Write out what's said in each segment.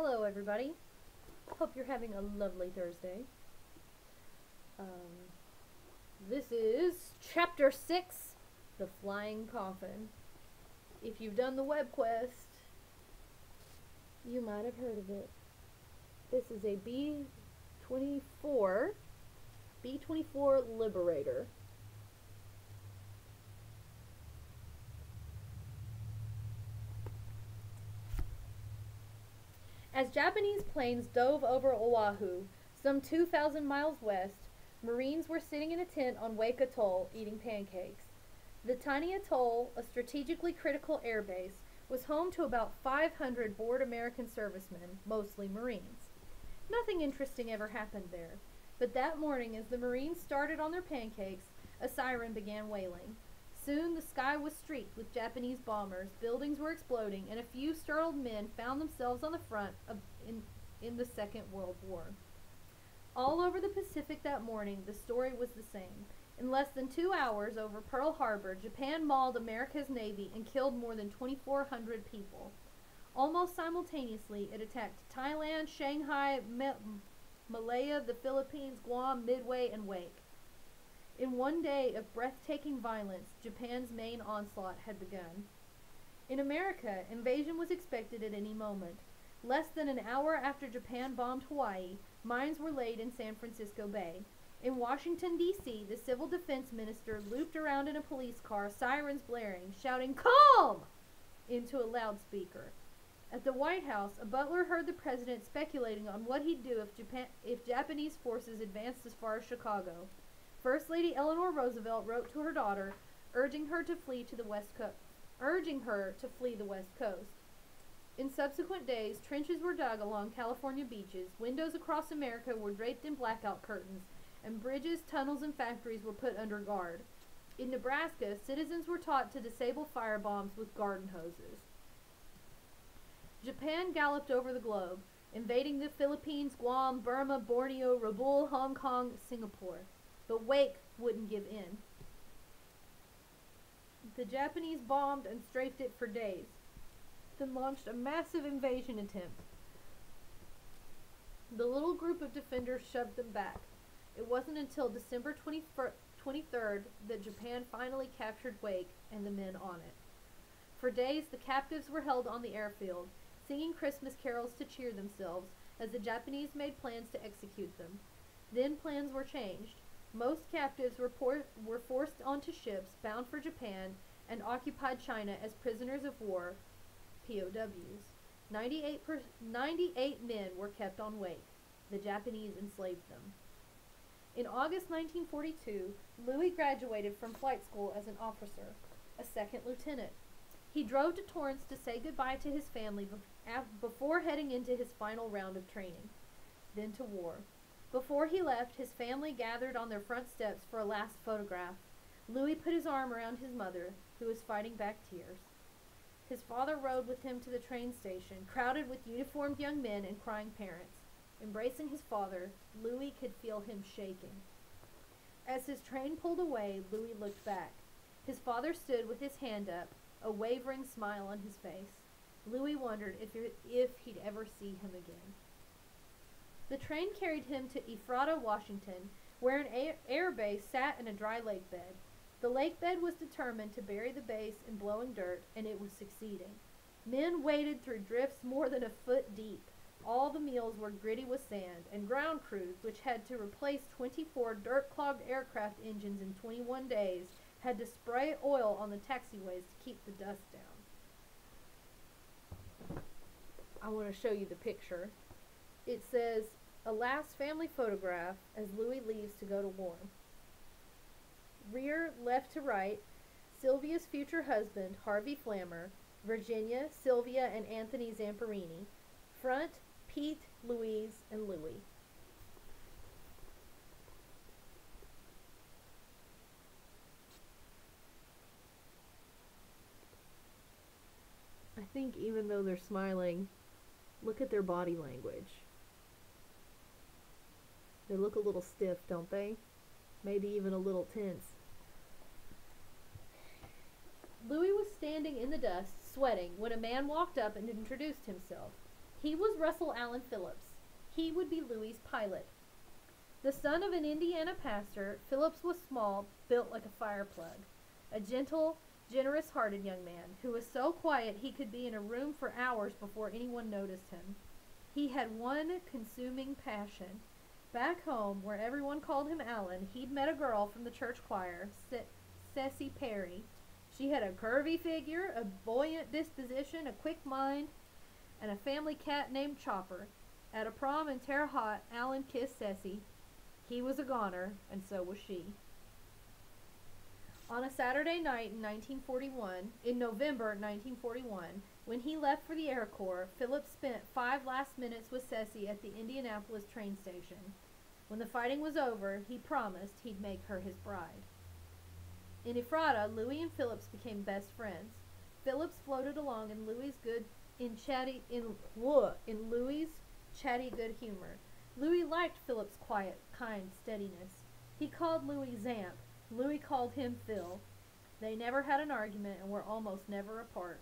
Hello, everybody. Hope you're having a lovely Thursday. This is Chapter 6, The Flying Coffin. If you've done the web quest, you might have heard of it. This is a B-24 Liberator. As Japanese planes dove over Oahu, some 2,000 miles west, Marines were sitting in a tent on Wake Atoll eating pancakes. The tiny atoll, a strategically critical airbase, was home to about 500 bored American servicemen, mostly Marines. Nothing interesting ever happened there, but that morning as the Marines started on their pancakes, a siren began wailing. Soon the sky was streaked with Japanese bombers, buildings were exploding, and a few startled men found themselves on the front in the Second World War. All over the Pacific that morning, the story was the same. In less than 2 hours over Pearl Harbor, Japan mauled America's Navy and killed more than 2,400 people. Almost simultaneously, it attacked Thailand, Shanghai, Malaya, the Philippines, Guam, Midway, and Wake. In one day of breathtaking violence, Japan's main onslaught had begun. In America, invasion was expected at any moment. Less than an hour after Japan bombed Hawaii, mines were laid in San Francisco Bay. In Washington, D.C., the civil defense minister looped around in a police car, sirens blaring, shouting, "Calm!" into a loudspeaker. At the White House, a butler heard the president speculating on what he'd do if Japanese forces advanced as far as Chicago. First Lady Eleanor Roosevelt wrote to her daughter, urging her to flee the West Coast. In subsequent days, trenches were dug along California beaches, windows across America were draped in blackout curtains, and bridges, tunnels, and factories were put under guard. In Nebraska, citizens were taught to disable firebombs with garden hoses. Japan galloped over the globe, invading the Philippines, Guam, Burma, Borneo, Rabaul, Hong Kong, Singapore. But Wake wouldn't give in. The Japanese bombed and strafed it for days, then launched a massive invasion attempt. The little group of defenders shoved them back. It wasn't until December 23rd that Japan finally captured Wake and the men on it. For days, the captives were held on the airfield, singing Christmas carols to cheer themselves as the Japanese made plans to execute them. Then plans were changed. Most captives were forced onto ships bound for Japan and occupied China as prisoners of war, POWs. 98 men were kept on Wake. The Japanese enslaved them. In August 1942, Louis graduated from flight school as an officer, a second lieutenant. He drove to Torrance to say goodbye to his family before heading into his final round of training, then to war. Before he left, his family gathered on their front steps for a last photograph. Louis put his arm around his mother, who was fighting back tears. His father rode with him to the train station, crowded with uniformed young men and crying parents. Embracing his father, Louis could feel him shaking. As his train pulled away, Louis looked back. His father stood with his hand up, a wavering smile on his face. Louis wondered if he'd ever see him again. The train carried him to Ephrata, Washington, where an air base sat in a dry lake bed. The lake bed was determined to bury the base in blowing dirt, and it was succeeding. Men waded through drifts more than a foot deep. All the meals were gritty with sand, and ground crews, which had to replace 24 dirt-clogged aircraft engines in 21 days, had to spray oil on the taxiways to keep the dust down. I want to show you the picture. It says, "A last family photograph as Louis leaves to go to war." Rear, left to right, Sylvia's future husband, Harvey Flammer, Virginia, Sylvia, and Anthony Zamperini. Front, Pete, Louise, and Louis. I think even though they're smiling, look at their body language. They look a little stiff, don't they? Maybe even a little tense. Louis was standing in the dust, sweating, when a man walked up and introduced himself. He was Russell Allen Phillips. He would be Louis's pilot. The son of an Indiana pastor, Phillips was small, built like a fire plug. A gentle, generous-hearted young man who was so quiet he could be in a room for hours before anyone noticed him. He had one consuming passion. Back home, where everyone called him Alan, he'd met a girl from the church choir, Ceci Perry. She had a curvy figure, a buoyant disposition, a quick mind, and a family cat named Chopper. At a prom in Terre Haute, Alan kissed Ceci. He was a goner, and so was she. On a Saturday night in November 1941, when he left for the Air Corps, Phillips spent 5 last minutes with Ceci at the Indianapolis train station. When the fighting was over, he promised he'd make her his bride. In Ephrata, Louis and Phillips became best friends. Phillips floated along in Louis' chatty good humor. Louis liked Phillips' quiet, kind steadiness. He called Louis Zamp. Louis called him Phil. They never had an argument and were almost never apart.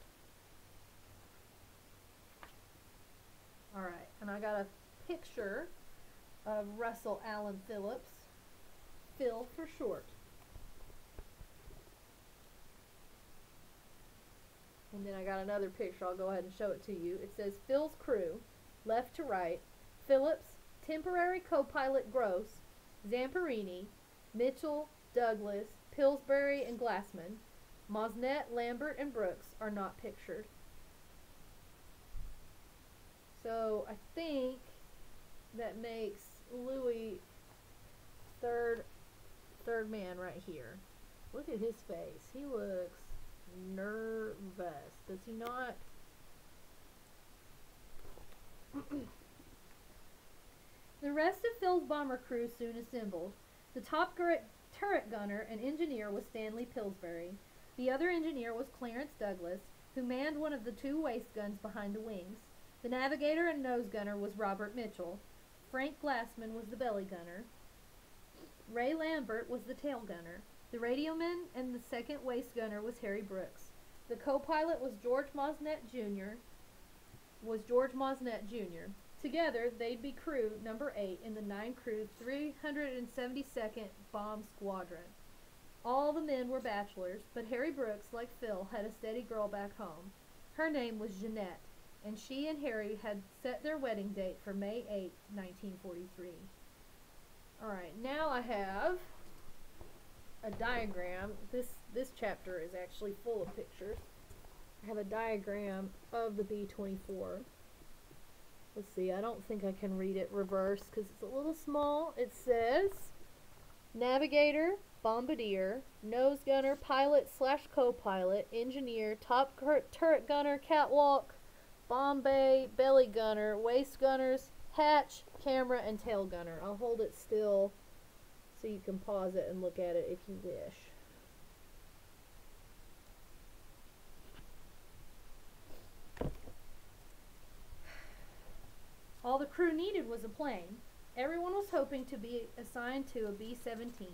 Alright, and I got a picture of Russell Allen Phillips. Phil for short. And then I got another picture. I'll go ahead and show it to you. It says Phil's crew, left to right. Phillips, temporary co-pilot Gross, Zamperini, Mitchell, Douglas, Pillsbury, and Glassman. Mosnet, Lambert, and Brooks are not pictured. So I think that makes Louis third man right here. Look at his face. He looks nervous. Does he not? The rest of Phil's bomber crew soon assembled. The top turret gunner and engineer was Stanley Pillsbury. The other engineer was Clarence Douglas, who manned one of the 2 waist guns behind the wings. The navigator and nose gunner was Robert Mitchell. Frank Glassman was the belly gunner. Ray Lambert was the tail gunner. The radioman and the second waist gunner was Harry Brooks. The co-pilot was George Mosnet Jr. Together, they'd be crew number 8 in the 9-crew 372nd Bomb Squadron. All the men were bachelors, but Harry Brooks, like Phil, had a steady girl back home. Her name was Jeanette, and she and Harry had set their wedding date for May 8, 1943. Alright, now I have a diagram. This chapter is actually full of pictures. I have a diagram of the B-24. Let's see, I don't think I can read it reverse because it's a little small. It says navigator, bombardier, nose gunner, pilot / co-pilot, engineer, top turret gunner, catwalk, bomb bay, belly gunner, waist gunners, hatch, camera, and tail gunner. I'll hold it still so you can pause it and look at it if you wish. All the crew needed was a plane. Everyone was hoping to be assigned to a B-17,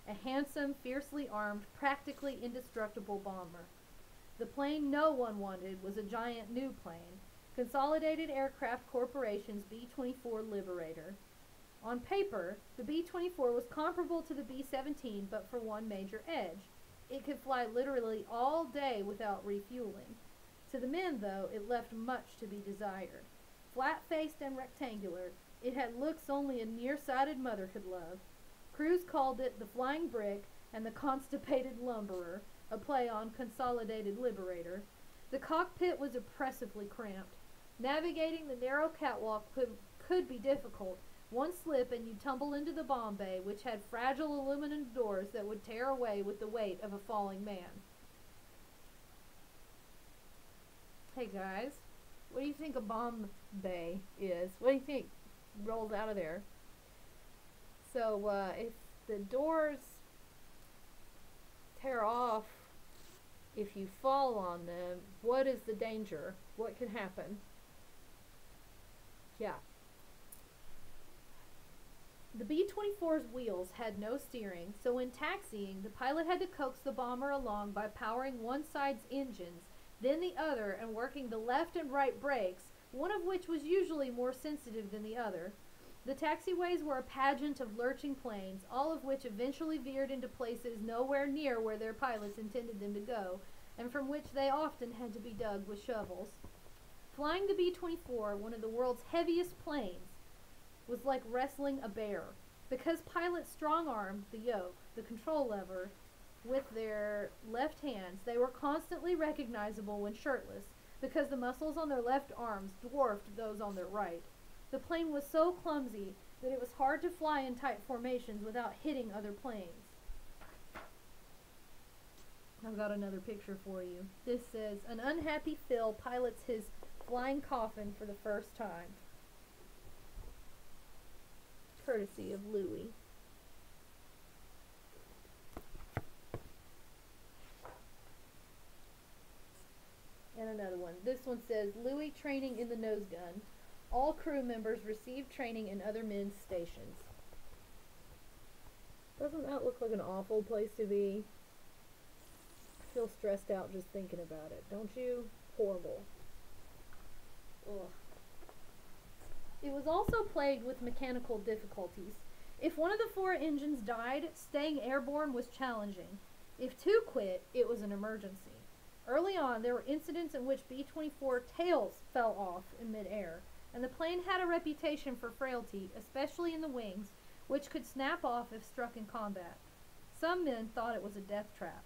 a handsome, fiercely armed, practically indestructible bomber. The plane no one wanted was a giant new plane, Consolidated Aircraft Corporation's B-24 Liberator. On paper, the B-24 was comparable to the B-17, but for one major edge. It could fly literally all day without refueling. To the men, though, it left much to be desired. Flat-faced and rectangular, it had looks only a nearsighted mother could love. Crews called it the Flying Brick and the Constipated Lumberer, a play on Consolidated Liberator. The cockpit was oppressively cramped. Navigating the narrow catwalk could be difficult. One slip and you'd tumble into the bomb bay, which had fragile aluminum doors that would tear away with the weight of a falling man. Hey guys, what do you think a bomb bay is? What do you think rolls out of there? So, if the doors tear off, if you fall on them, what is the danger? What can happen? Yeah. The B-24's wheels had no steering, so when taxiing, the pilot had to coax the bomber along by powering one side's engines, then the other, and working the left and right brakes one of which was usually more sensitive than the other. The taxiways were a pageant of lurching planes, all of which eventually veered into places nowhere near where their pilots intended them to go, and from which they often had to be dug with shovels. Flying the B-24, one of the world's heaviest planes, was like wrestling a bear, because pilots strong-armed the yoke, the control lever, with their left hands. They were constantly recognizable when shirtless, because the muscles on their left arms dwarfed those on their right. The plane was so clumsy that it was hard to fly in tight formations without hitting other planes. I've got another picture for you. This says, an unhappy Phil pilots his flying coffin for the first time. Courtesy of Louis. And another one. This one says, Louis training in the nose gun. All crew members receive training in other men's stations. Doesn't that look like an awful place to be? I feel stressed out just thinking about it, don't you? Horrible. Ugh. It was also plagued with mechanical difficulties. If one of the 4 engines died, staying airborne was challenging. If 2 quit, it was an emergency. Early on, there were incidents in which B-24 tails fell off in midair, and the plane had a reputation for frailty, especially in the wings, which could snap off if struck in combat. Some men thought it was a death trap.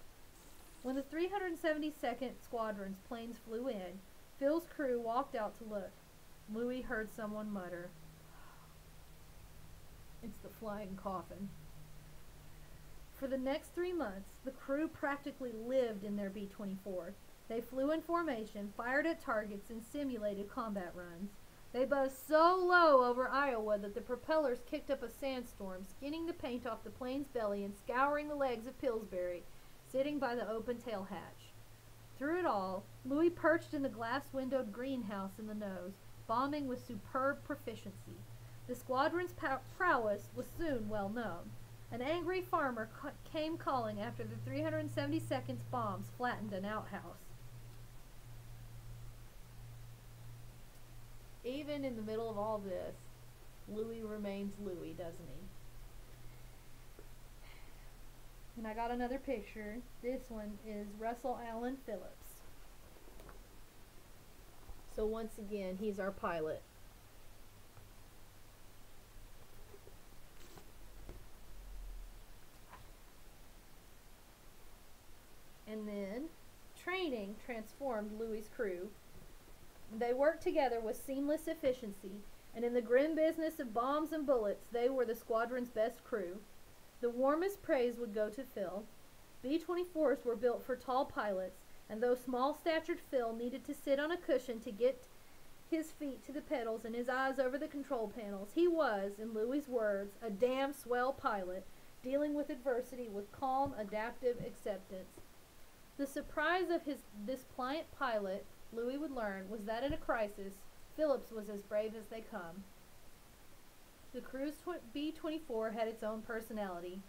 When the 372nd Squadron's planes flew in, Phil's crew walked out to look. Louis heard someone mutter, "It's the flying coffin." For the next 3 months, the crew practically lived in their B-24. They flew in formation, fired at targets, and simulated combat runs. They buzzed so low over Iowa that the propellers kicked up a sandstorm, skinning the paint off the plane's belly and scouring the legs of Pillsbury, sitting by the open tail hatch. Through it all, Louis perched in the glass-windowed greenhouse in the nose, bombing with superb proficiency. The squadron's prowess was soon well known. An angry farmer came calling after the 372nd's bombs flattened an outhouse. Even in the middle of all this, Louis remains Louis, doesn't he? And I got another picture. This one is Russell Allen Phillips. So once again, he's our pilot. And then, training transformed Louis' crew. They worked together with seamless efficiency, and in the grim business of bombs and bullets, they were the squadron's best crew. The warmest praise would go to Phil. B-24s were built for tall pilots, and though small-statured Phil needed to sit on a cushion to get his feet to the pedals and his eyes over the control panels, he was, in Louis' words, a damn swell pilot, dealing with adversity with calm, adaptive acceptance. The surprise of this pliant pilot, Louis would learn, was that in a crisis, Phillips was as brave as they come. The crew's B-24 had its own personality.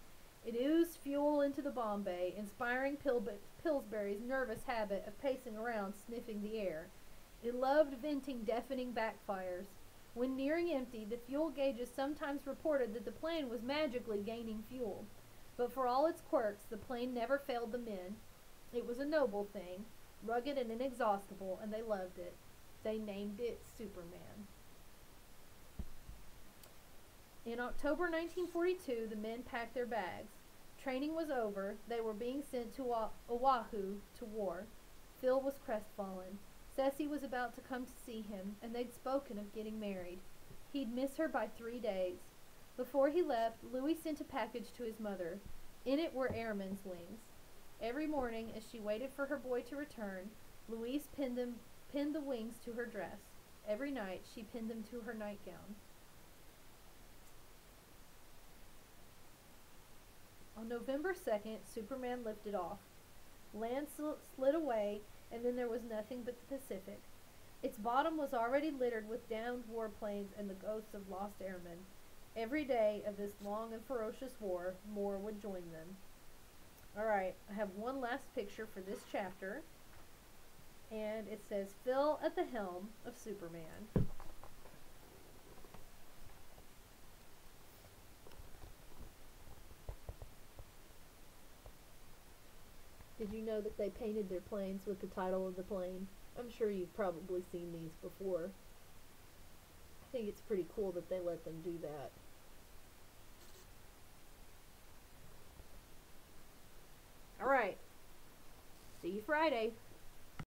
It oozed fuel into the bomb bay, inspiring Pillsbury's nervous habit of pacing around sniffing the air. It loved venting deafening backfires. When nearing empty, the fuel gauges sometimes reported that the plane was magically gaining fuel. But for all its quirks, the plane never failed the men. It was a noble thing, rugged and inexhaustible, and they loved it. They named it Superman. In October 1942, the men packed their bags. Training was over. They were being sent to Oahu to war. Phil was crestfallen. Ceci was about to come to see him, and they'd spoken of getting married. He'd miss her by 3 days. Before he left, Louis sent a package to his mother. In it were airmen's wings. Every morning, as she waited for her boy to return, Louise pinned the wings to her dress. Every night, she pinned them to her nightgown. On November 2nd, Superman lifted off. Land slid away, and then there was nothing but the Pacific. Its bottom was already littered with downed warplanes and the ghosts of lost airmen. Every day of this long and ferocious war, more would join them. Alright, I have one last picture for this chapter. And it says, Phil at the helm of Superman. Did you know that they painted their planes with the title of the plane? I'm sure you've probably seen these before. I think it's pretty cool that they let them do that. Alright. See you Friday.